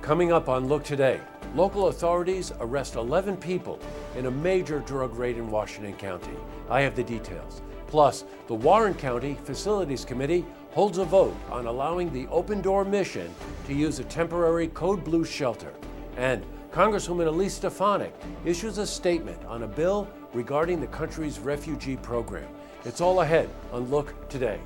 Coming up on Look Today, local authorities arrest 11 people in a major drug raid in Washington County. I have the details. Plus, the Warren County Facilities Committee holds a vote on allowing the Open Door Mission to use a temporary Code Blue shelter. And Congresswoman Elise Stefanik issues a statement on a bill regarding the country's refugee program. It's all ahead on Look Today.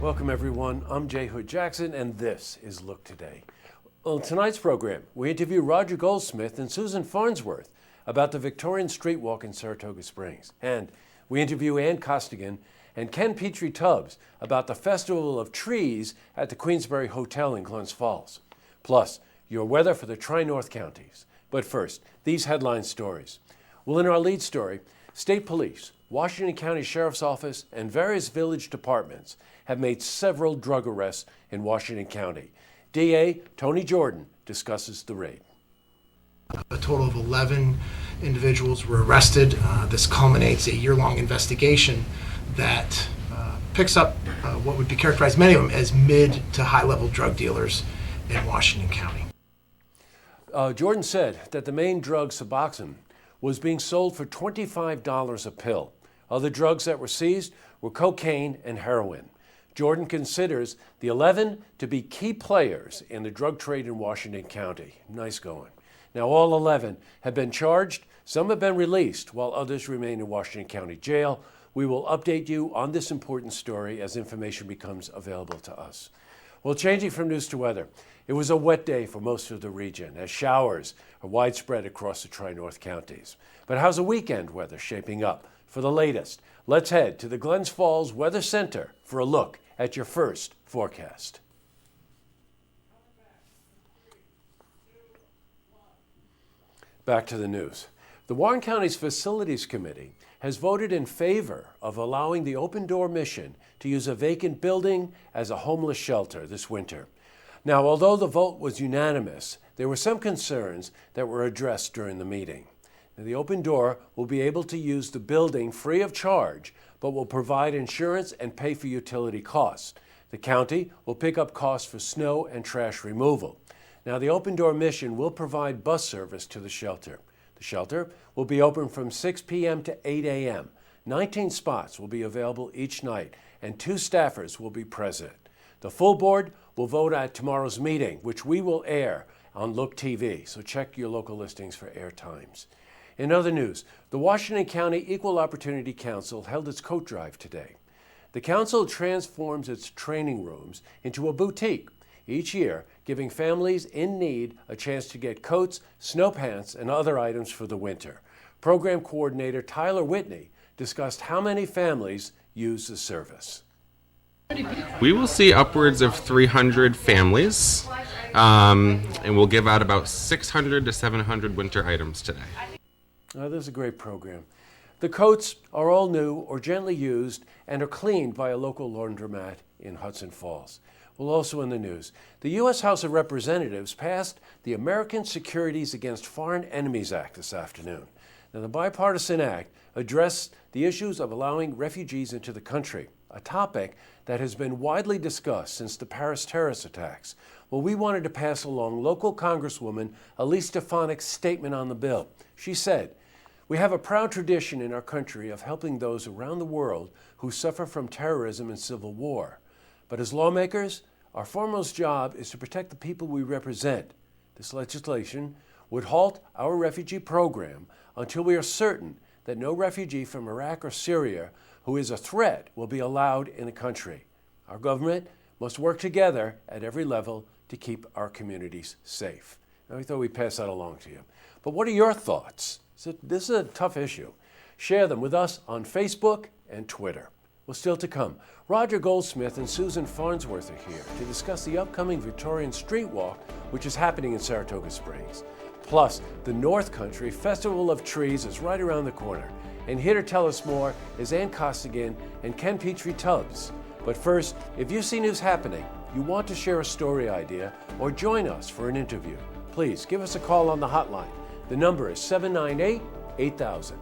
Welcome everyone, I'm Jay Hood Jackson and this is Look Today. On tonight's program, we interview Roger Goldsmith and Susan Farnsworth about the Victorian Street Walk in Saratoga Springs. And we interview Ann Costigan and Ken Petrie Tubbs about the Festival of Trees at the Queensbury Hotel in Glens Falls. Plus, your weather for the Tri-North counties. But first, these headline stories. Well, in our lead story, State Police, Washington County Sheriff's Office, and various village departments have made several drug arrests in Washington County. DA Tony Jordan discusses the raid. A total of 11 individuals were arrested. This culminates a year-long investigation that picks up what would be characterized, many of them, as mid to high-level drug dealers in Washington County. Jordan said that the main drug, Suboxone, was being sold for $25 a pill. Other drugs that were seized were cocaine and heroin. Jordan considers the 11 to be key players in the drug trade in Washington County. Nice going. Now, all 11 have been charged. Some have been released, while others remain in Washington County Jail. We will update you on this important story as information becomes available to us. Well, changing from news to weather, it was a wet day for most of the region as showers are widespread across the Tri-North counties. But how's the weekend weather shaping up? For the latest, let's head to the Glens Falls Weather Center for a look at your first forecast. Back to the news. The Warren County's Facilities Committee has voted in favor of allowing the Open Door Mission to use a vacant building as a homeless shelter this winter. Now, although the vote was unanimous, there were some concerns that were addressed during the meeting. Now, the Open Door will be able to use the building free of charge, but will provide insurance and pay for utility costs. The county will pick up costs for snow and trash removal. Now, the Open Door Mission will provide bus service to the shelter. The shelter will be open from 6 p.m. to 8 a.m. 19 spots will be available each night, and 2 staffers will be present. The full board will vote at tomorrow's meeting, which we will air on Look TV, so check your local listings for air times. In other news, the Washington County Equal Opportunity Council held its coat drive today. The council transforms its training rooms into a boutique each year, giving families in need a chance to get coats, snow pants, and other items for the winter. Program coordinator Tyler Whitney discussed how many families use the service. We will see upwards of 300 families, and we'll give out about 600 to 700 winter items today. This is a great program. The coats are all new or gently used and are cleaned by a local laundromat in Hudson Falls. Well, also in the news, the U.S. House of Representatives passed the American Securities Against Foreign Enemies Act this afternoon. Now, the bipartisan act addressed the issues of allowing refugees into the country, a topic that has been widely discussed since the Paris terrorist attacks. Well, we wanted to pass along local Congresswoman Elise Stefanik's statement on the bill. She said, "We have a proud tradition in our country of helping those around the world who suffer from terrorism and civil war. But as lawmakers, our foremost job is to protect the people we represent. This legislation would halt our refugee program until we are certain that no refugee from Iraq or Syria who is a threat will be allowed in the country. Our government must work together at every level to keep our communities safe." Now, we thought we'd pass that along to you. But what are your thoughts? This is a tough issue. Share them with us on Facebook and Twitter. Well, still to come, Roger Goldsmith and Susan Farnsworth are here to discuss the upcoming Victorian Street Walk, which is happening in Saratoga Springs. Plus, the North Country Festival of Trees is right around the corner. And here to tell us more is Ann Costigan and Ken Petrie-Tubbs. But first, if you see news happening, you want to share a story idea, or join us for an interview, please give us a call on the hotline. The number is 798-8000.